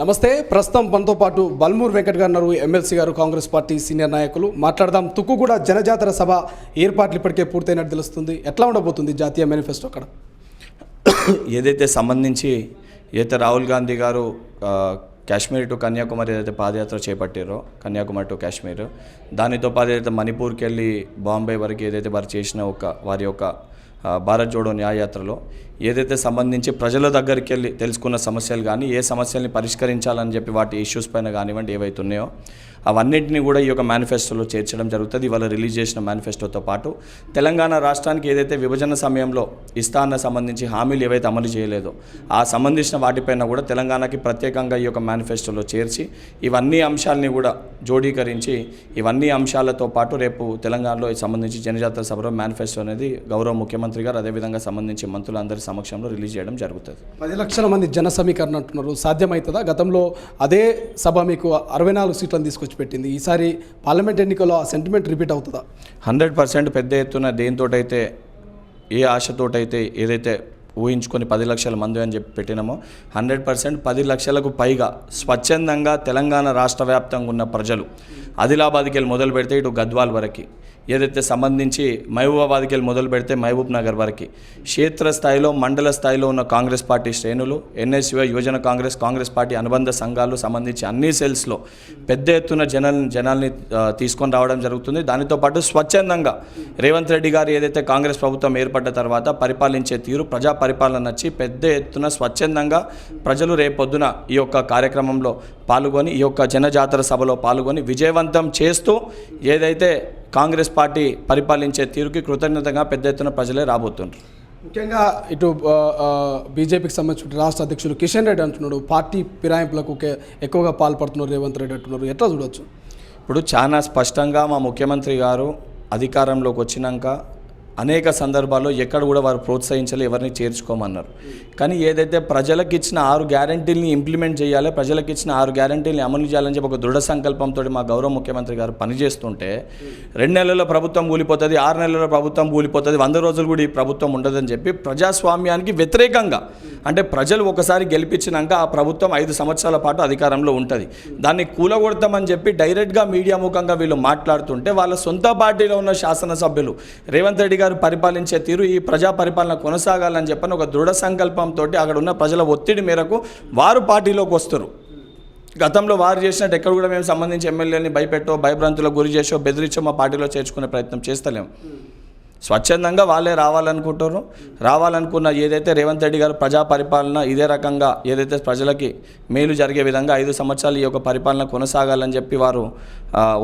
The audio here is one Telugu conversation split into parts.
నమస్తే. ప్రస్తుతం మనతో పాటు బల్మూర్ వెంకట్ గారు ఉన్నారు, ఎమ్మెల్సీ గారు, కాంగ్రెస్ పార్టీ సీనియర్ నాయకులు. మాట్లాడదాం. తుక్కుగూడ జనజాతర సభ ఏర్పాట్లు ఇప్పటికే పూర్తయినట్టు తెలుస్తుంది. ఎట్లా ఉండబోతుంది జాతీయ మేనిఫెస్టో అక్కడ? ఏదైతే సంబంధించి రాహుల్ గాంధీ గారు కాశ్మీర్ టు కన్యాకుమారి ఏదైతే పాదయాత్ర చేపట్టారో, కన్యాకుమారి టు కాశ్మీర్, దానితో పాటు ఏదైతే మణిపూర్కి వెళ్ళి బాంబే వరకు ఏదైతే వారు చేసిన వారి యొక్క భారత్ జోడో న్యాయయాత్రలో ఏదైతే సంబంధించి ప్రజల దగ్గరికి వెళ్ళి తెలుసుకున్న సమస్యలు కానీ, ఏ సమస్యల్ని పరిష్కరించాలని చెప్పి వాటి ఇష్యూస్ పైన కానివ్వండి ఏవైతే ఉన్నాయో అవన్నింటినీ కూడా ఈ యొక్క మేనిఫెస్టోలో చేర్చడం జరుగుతుంది. ఇవాళ రిలీజ్ చేసిన మేనిఫెస్టోతో పాటు తెలంగాణ రాష్ట్రానికి ఏదైతే విభజన సమయంలో ఇస్తాన్న సంబంధించి హామీలు ఏవైతే అమలు చేయలేదో ఆ సంబంధించిన వాటిపైన కూడా తెలంగాణకి ప్రత్యేకంగా ఈ యొక్క మేనిఫెస్టోలో చేర్చి ఇవన్నీ అంశాలని కూడా జోడీకరించి ఇవన్నీ అంశాలతో పాటు రేపు తెలంగాణలో సంబంధించి జనజాతర సభలో మేనిఫెస్టో అనేది గౌరవ ముఖ్యమంత్రి గారు అదేవిధంగా సంబంధించి మంత్రులందరి సమక్షంలో రిలీజ్ చేయడం జరుగుతుంది. 10 లక్షల మంది జన సమీకరణ అంటున్నారు. సాధ్యమవుతుందా? గతంలో అదే సభ మీకు 64 సీట్లను తీసుకొచ్చి పెట్టింది. ఈసారి పార్లమెంట్ ఎన్నికల్లో ఆ సెంటిమెంట్ రిపీట్ అవుతుందా? 100% పెద్ద ఎత్తున దేనితోటైతే ఏ ఆశతోటైతే ఏదైతే ఊహించుకొని 10 లక్షల మంది అని చెప్పి పెట్టినామో 100% 10 లక్షలకు పైగా స్వచ్ఛందంగా తెలంగాణ రాష్ట్ర వ్యాప్తంగా ఉన్న ప్రజలు ఆదిలాబాద్కి వెళ్ళి మొదలు పెడితే ఇటు గద్వాల్ వరకు, ఏదైతే సంబంధించి మహబూబాబాద్కి వెళ్ళి మొదలు పెడితే మహబూబ్ నగర్ వరకు క్షేత్రస్థాయిలో మండల స్థాయిలో ఉన్న కాంగ్రెస్ పార్టీ శ్రేణులు, ఎన్ఎస్యుఐ, యువజన కాంగ్రెస్ పార్టీ అనుబంధ సంఘాలు సంబంధించి అన్ని సెల్స్లో పెద్ద ఎత్తున జనాల్ని తీసుకొని రావడం జరుగుతుంది. దానితో పాటు స్వచ్ఛందంగా రేవంత్ రెడ్డి గారు ఏదైతే కాంగ్రెస్ ప్రభుత్వం ఏర్పడ్డ తర్వాత పరిపాలించే తీరు, ప్రజా పరిపాలన నచ్చి పెద్ద ఎత్తున స్వచ్ఛందంగా ప్రజలు రేపొద్దున ఈ యొక్క కార్యక్రమంలో పాల్గొని ఈ యొక్క జనజాతర సభలో పాల్గొని విజయవంతం చేస్తూ ఏదైతే కాంగ్రెస్ పార్టీ పరిపాలించే తీరుకి కృతజ్ఞతగా పెద్ద ఎత్తున ప్రజలే రాబోతున్నారు. ముఖ్యంగా ఇటు బీజేపీకి సంబంధించిన రాష్ట్ర అధ్యక్షులు కిషన్ రెడ్డి అంటున్నాడు, పార్టీ ఫిరాయింపులకు ఎక్కువగా పాల్పడుతున్నారు రేవంత్ రెడ్డి అంటున్నారు. ఎట్లా చూడవచ్చు? ఇప్పుడు చాలా స్పష్టంగా మా ముఖ్యమంత్రి గారు అధికారంలోకి వచ్చినాక అనేక సందర్భాల్లో ఎక్కడ కూడా వారు ప్రోత్సహించాలి, ఎవరిని చేర్చుకోమన్నారు. కానీ ఏదైతే ప్రజలకు ఇచ్చిన 6 గ్యారంటీలని ఇంప్లిమెంట్ చేయాలి, ప్రజలకు ఇచ్చిన 6 గ్యారంటీలని అమలు చేయాలని చెప్పి ఒక దృఢ సంకల్పంతో మా గౌరవ ముఖ్యమంత్రి గారు పనిచేస్తుంటే 2 నెలల్లో ప్రభుత్వం కూలిపోతుంది, 6 నెలల్లో ప్రభుత్వం కూలిపోతుంది, 100 రోజులు కూడా ఈ ప్రభుత్వం ఉండదని చెప్పి ప్రజాస్వామ్యానికి వ్యతిరేకంగా, అంటే ప్రజలు ఒకసారి గెలిపించినాక ఆ ప్రభుత్వం 5 సంవత్సరాల పాటు అధికారంలో ఉంటుంది, దాన్ని కూలగొడతామని చెప్పి డైరెక్ట్గా మీడియా ముఖంగా వీళ్ళు మాట్లాడుతుంటే వాళ్ళ సొంత పార్టీలో ఉన్న శాసనసభ్యులు రేవంత్ రెడ్డి గారు పరిపాలించే తీరు ఈ ప్రజా పరిపాలన కొనసాగాలని చెప్పని ఒక దృఢ సంకల్పంతో అక్కడ ఉన్న ప్రజల ఒత్తిడి మేరకు వారు పార్టీలోకి వస్తారు. గతంలో వారు చేసినట్టు ఎక్కడ కూడా మేము సంబంధించి ఎమ్మెల్యేని భయపెట్టో, భయభ్రాంతులకు గురి చేసో, బెదిరించో మా పార్టీలో చేర్చుకునే ప్రయత్నం చేస్తలేము. స్వచ్ఛందంగా వాళ్ళే రావాలనుకుంటారు. రావాలనుకున్న ఏదైతే రేవంత్ రెడ్డి గారు ప్రజా పరిపాలన ఇదే రకంగా ఏదైతే ప్రజలకి మేలు జరిగే విధంగా 5 సంవత్సరాలు ఈ యొక్క పరిపాలన కొనసాగాలని చెప్పి వారు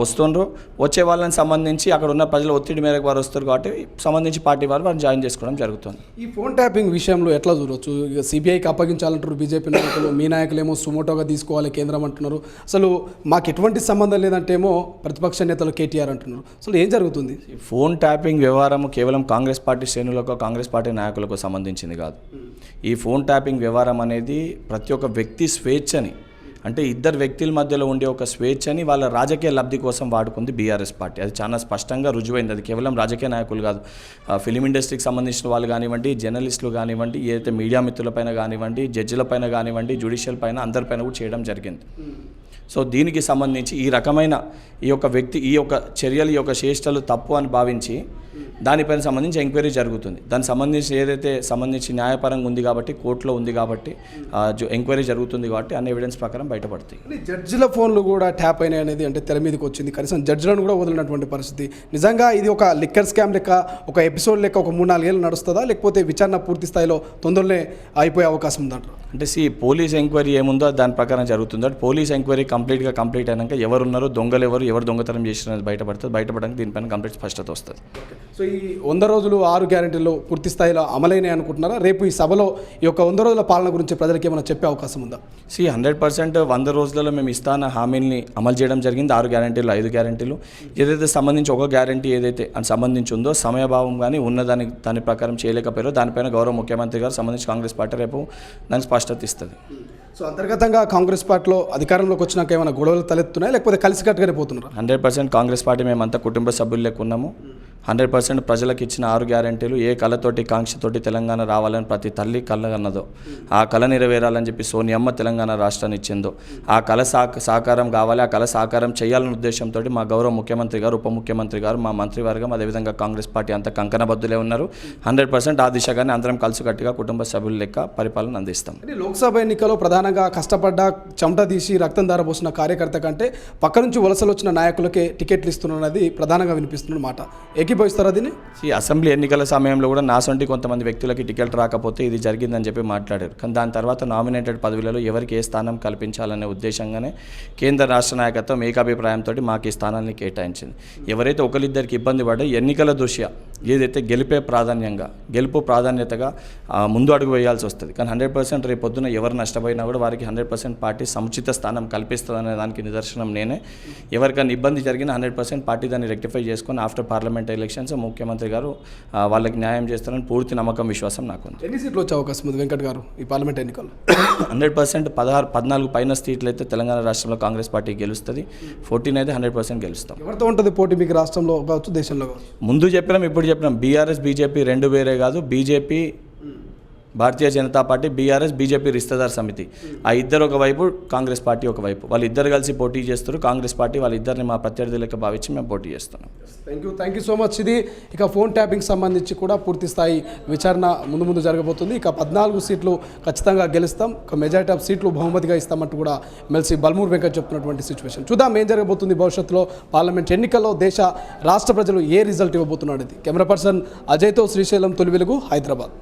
వస్తుండ్రు. వచ్చే వాళ్ళని సంబంధించి అక్కడ ఉన్న ప్రజల ఒత్తిడి మేరకు వారు వస్తారు కాబట్టి సంబంధించి పార్టీ వారిని జాయిన్ చేసుకోవడం జరుగుతుంది. ఈ ఫోన్ ట్యాపింగ్ విషయంలో ఎట్లా చూడవచ్చు? సిబిఐకి అప్పగించాలంటారు బీజేపీ నాయకులు, మీ నాయకులేమో సుమోటోగా తీసుకోవాలి కేంద్రం అంటున్నారు. అసలు మాకు ఎటువంటి సంబంధం లేదంటేమో ప్రతిపక్ష నేతలు కేటీఆర్ అంటున్నారు. అసలు ఏం జరుగుతుంది? ఫోన్ ట్యాపింగ్ వ్యవహారం కేవలం కాంగ్రెస్ పార్టీ శ్రేణులకు, కాంగ్రెస్ పార్టీ నాయకులకు సంబంధించింది కాదు. ఈ ఫోన్ ట్యాపింగ్ వ్యవహారం అనేది ప్రతి ఒక్క వ్యక్తి స్వేచ్ఛని, అంటే ఇద్దరు వ్యక్తుల మధ్యలో ఉండే ఒక స్వేచ్ఛని వాళ్ళ రాజకీయ లబ్ధి కోసం వాడుకుంది బీఆర్ఎస్ పార్టీ. అది చాలా స్పష్టంగా రుజువైంది. అది కేవలం రాజకీయ నాయకులు కాదు, ఫిలిం ఇండస్ట్రీకి సంబంధించిన వాళ్ళు కానివ్వండి, జర్నలిస్టులు కానివ్వండి, ఏదైతే మీడియా మిత్రులపైన కానివ్వండి, జడ్జిలపైన కానివ్వండి, జ్యుడిషియల్ పైన అందరిపైన కూడా చేయడం జరిగింది. సో దీనికి సంబంధించి ఈ రకమైన ఈ యొక్క వ్యక్తి ఈ యొక్క చర్యలు, ఈ యొక్క చేష్టలు తప్పు అని భావించి దానిపైన సంబంధించి ఎంక్వైరీ జరుగుతుంది. దానికి సంబంధించి ఏదైతే సంబంధించి న్యాయపరంగా ఉంది కాబట్టి, కోర్టులో ఉంది కాబట్టి ఎంక్వైరీ జరుగుతుంది కాబట్టి అన్ని ఎవిడెన్స్ ప్రకారం బయటపడతాయి. జడ్జిల ఫోన్లు కూడా ట్యాప్ అయినాయి అనేది అంటే తెర మీదకి వచ్చింది. కనీసం జడ్జిలను కూడా వదిలినటువంటి పరిస్థితి. నిజంగా ఇది ఒక లిక్కర్ స్కామ్ లెక్క, ఒక ఎపిసోడ్ లెక్క ఒక 3-4 ఏళ్ళు నడుస్తుందా, లేకపోతే విచారణ పూర్తి స్థాయిలో తొందరనే అయిపోయే అవకాశం ఉందంటారు? అంటే పోలీస్ ఎంక్వైరీ ఏముందో దాని ప్రకారం జరుగుతుంది. పోలీస్ ఎంక్వైరీ కంప్లీట్ అయినాక ఎవరున్నారో, దొంగలు ఎవరు దొంగతనం చేసిన బయటపడడానికి దీనిపైన కంప్లీట్ స్పష్టత వస్తుంది. సో ఈ 100 రోజులు 6 గ్యారెంటీలు పూర్తి స్థాయిలో అమలైనాయి అనుకుంటున్నారా? రేపు ఈ సభలో ఈ యొక్క 100 రోజుల పాలన గురించి ప్రజలకు ఏమైనా చెప్పే అవకాశం ఉందా? 100% 100 రోజులలో మేము ఇస్తాన హామీని అమలు చేయడం జరిగింది. 6 గ్యారెంటీలు, 5 గ్యారెంటీలు ఏదైతే సంబంధించి ఒక గ్యారెంటీ ఏదైతే అని సంబంధించి ఉందో సమయభావం కానీ దాని ప్రకారం చేయలేకపోయారో దానిపైన గౌరవ ముఖ్యమంత్రి గారు సంబంధించి కాంగ్రెస్ పార్టీ రేపు దానికి స్పష్టత ఇస్తుంది. సో అంతర్గతంగా కాంగ్రెస్ పార్టీలో అధికారంలోకి వచ్చినాక ఏమైనా గొడవలు తలెత్తున్నాయి, లేకపోతే కలిసికట్టుగానే పోతున్నారు? 100% కాంగ్రెస్ పార్టీ మేమంతా కుటుంబ సభ్యులు లెక్క ఉన్నాము. 100% ప్రజలకు ఇచ్చిన 6 గ్యారెంటీలు ఏ కళతోటి కాంక్షతోటి తెలంగాణ రావాలని ప్రతి తల్లి కలగన్నదో ఆ కళ నెరవేరాలని చెప్పి సోనియమ్మ తెలంగాణ రాష్ట్రాన్ని ఇచ్చిందో ఆ కళ సాకారం కావాలి, ఆ కళ సాకారం చేయాలనే ఉద్దేశంతో మా గౌరవ ముఖ్యమంత్రి గారు, ఉప ముఖ్యమంత్రి గారు, మా మంత్రివర్గం, అదేవిధంగా కాంగ్రెస్ పార్టీ అంతా కంకణబద్దులే ఉన్నారు. 100% ఆ దిశగానే అందరం కలిసికట్టుగా కుటుంబ సభ్యుల లెక్క పరిపాలన అందిస్తాం. లోక్సభ ఎన్నికల్లో ప్రధానంగా కష్టపడ్డ చెమట తీసి రక్తం దారపోసిన కార్యకర్త కంటే పక్క నుంచి వలసలు వచ్చిన నాయకులకే టికెట్లు ఇస్తున్నది ప్రధానంగా వినిపిస్తున్న మాట. ఏకీభవిస్తారా దీన్ని? ఈ అసెంబ్లీ ఎన్నికల సమయంలో కూడా నా సొంటి కొంతమంది వ్యక్తులకి టికెట్ రాకపోతే ఇది జరిగిందని చెప్పి మాట్లాడారు. కానీ దాని తర్వాత నామినేటెడ్ పదవులలో ఎవరికి ఏ స్థానం కల్పించాలనే ఉద్దేశంగానే కేంద్ర రాష్ట్ర నాయకత్వం ఏకాభిప్రాయంతో మాకు ఈ స్థానాన్ని కేటాయించింది. ఎవరైతే ఒకరిద్దరికి ఇబ్బంది పడ్డా ఎన్నికల దృష్ట్యా ఏదైతే గెలుపు ప్రాధాన్యతగా ముందు అడుగు వేయాల్సి వస్తుంది. కానీ 100% రేపు పొద్దున ఎవరు నష్టపోయినా కూడా వారికి 100% పార్టీ సముచిత స్థానం కల్పిస్తుందనే దానికి నిదర్శనం నేనే. ఎవరికైనా ఇబ్బంది జరిగినా 100% పార్టీ దాన్ని రెక్టిఫై చేసుకొని ఆఫ్టర్ పార్లమెంట్ ఎలక్షన్స్ ముఖ్యమంత్రి గారు వాళ్ళకి న్యాయం చేస్తారని పూర్తి నమ్మకం, విశ్వాసం నాకుంది. ఎన్ని సీట్లు వచ్చే అవకాశం ఉంది వెంకట్ గారు ఈ పార్లమెంట్ ఎన్నికల్లో? 100% 14 పైన సీట్లు అయితే తెలంగాణ రాష్ట్రంలో కాంగ్రెస్ పార్టీ గెలుస్తుంది. 14 అయితే 100% గెలుస్తాం. ఎవరితో ఉంటుంది పోటీ మీకు రాష్ట్రంలో కావచ్చు, దేశంలో కావచ్చు? ముందు చెప్పినాం, ఇప్పుడు చెప్పినాం. బీఆర్ఎస్ బీజేపీ రెండు వేరే కాదు. BJP Bharatiya Janata party, BRS BJP రిస్తదార్ సమితి, ఆ ఇద్దరు ఒకవైపు, కాంగ్రెస్ పార్టీ ఒకవైపు, వాళ్ళిద్దరు కలిసి పోటీ చేస్తారు. కాంగ్రెస్ పార్టీ వాళ్ళిద్దరిని మా ప్రత్యర్థి లెక్క భావించి మేము పోటీ చేస్తున్నాం. Thank you so much. ఇది ఇక ఫోన్ ట్యాపింగ్ సంబంధించి కూడా పూర్తి స్థాయి విచారణ ముందు జరగబోతుంది. ఇక 14 సీట్లు ఖచ్చితంగా గెలుస్తాం, ఒక మెజారిటీ ఆఫ్ సీట్లు బహుమతిగా ఇస్తామంటూ కూడా ఎమ్మెల్సీ బల్మూర్ వెంకట్ చెప్తున్నటువంటి సిచ్యువేషన్. చూద్దాం ఏం జరగబోతుంది భవిష్యత్తులో పార్లమెంట్ ఎన్నికల్లో. రాష్ట్ర ప్రజలు ఏ రిజల్ట్ ఇవ్వబోతున్నాడు. ఇది కెమెరా పర్సన్ అజయ్తో శ్రీశైలం, తొలి వెలుగు, హైదరాబాద్.